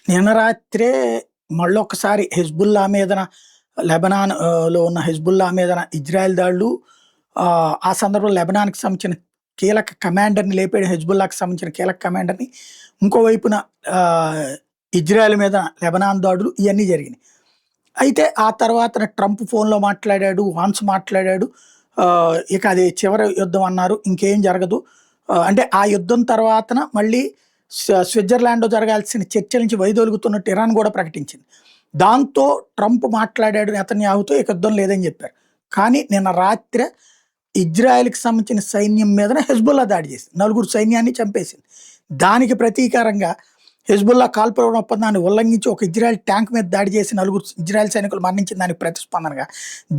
నిన్న రాత్రే మళ్ళొక్కసారి హెజ్బుల్లా మీదన లో ఉన్న హెజ్బుల్లా మీదన ఇజ్రాయెల్ దాడులు ఆ సందర్భంలో లెబనాన్‌కి సంబంధించిన కీలక కమాండర్‌ని లేపాడు. హెజ్బుల్లాకి సంబంధించిన కీలక కమాండర్‌ని. ఇంకోవైపున ఆహ్, ఇజ్రాయెల్ మీద లెబనాన్ దాడులు ఇయన్నీ జరిగినాయి. అయితే ఆ తర్వాతన ట్రంప్ ఫోన్‌లో మాట్లాడాడు. వాన్స్ మాట్లాడాడు. ఇక అది చివరి యుద్ధం అన్నారు. ఇంకేం జరగదు. అంటే ఆ యుద్ధం తర్వాతన మళ్ళీ స్విట్జర్లాండ్‌లో జరగాల్సిన చర్చల నుంచి వైదొలుగుతున్నట్టు ఇరాన్ గూడా ప్రకటించింది. దాంతో ట్రంప్ మాట్లాడాడు నెతన్యాహుతో ఇక యుద్ధం లేదని జెప్పారు. కానీ నిన్న రాత్రి ఇజ్రాయెల్‌కి సంబంధించిన సైన్యం మీదన హెజ్బుల్లా దాడి చేసింది. నలుగురు సైన్యాన్ని చంపేసింది. దానికి ప్రతీకారంగా హెజ్బుల్లా కాల్పుల ఒప్పందాన్ని ఉల్లంఘించి ఒక ఇజ్రాయెల్ ట్యాంక్ మీద దాడి చేసి నలుగురు ఇజ్రాయెల్ సైనికులు మరణించిన దానికి ప్రతిస్పందనగా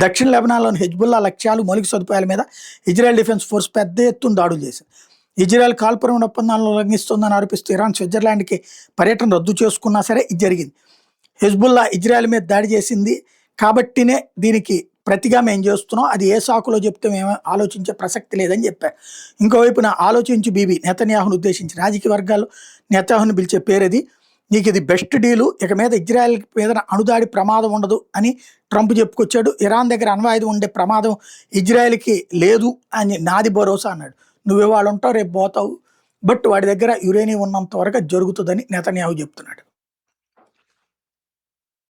దక్షిణ లెబనాన్‌లోని హెజ్బుల్లా లక్ష్యాలు, మౌలిక సదుపాయాల మీద ఇజ్రాయెల్ డిఫెన్స్ ఫోర్స్ పెద్ద ఎత్తున దాడులు చేసింది. ఇజ్రాయెల్ కాల్పుల ఒప్పందాలను ఉల్లంఘిస్తోందని ఆరోపిస్తూ ఇరాన్ స్విట్జర్లాండ్‌కి పర్యటన రద్దు చేసుకున్నా సరే ఇది జరిగింది. హెజ్బుల్లా ఇజ్రాయెల్ మీద దాడి చేసింది కాబట్టినే దీనికి ప్రతిగా మేము చేస్తున్నాం. అది ఏ సాకులో చెప్తే మేము ఆలోచించే ప్రసక్తి లేదని చెప్పారు. ఇంకోవైపున ఆలోచించి బీబీ నెతన్యాహును ఉద్దేశించి రాజకీయ వర్గాలు నెతన్యాహును పిలిచే పేరది. నీకు ఇది బెస్ట్ డీలు. ఇక మీద ఇజ్రాయెల్ మీద అణుదాడి ప్రమాదం ఉండదు అని ట్రంప్ చెప్పుకొచ్చాడు. ఇరాన్ దగ్గర అణ్వాయుధం ఉండే ప్రమాదం ఇజ్రాయెల్‌కి లేదు అని నాది భరోసా అన్నాడు. నువ్వు ఇవాళ ఉంటావు, రేపు పోతావు. బట్ వాడి దగ్గర యురేనియం ఉన్నంత వరకు జరుగుతుందని నెతన్యాహు చెప్తున్నాడు.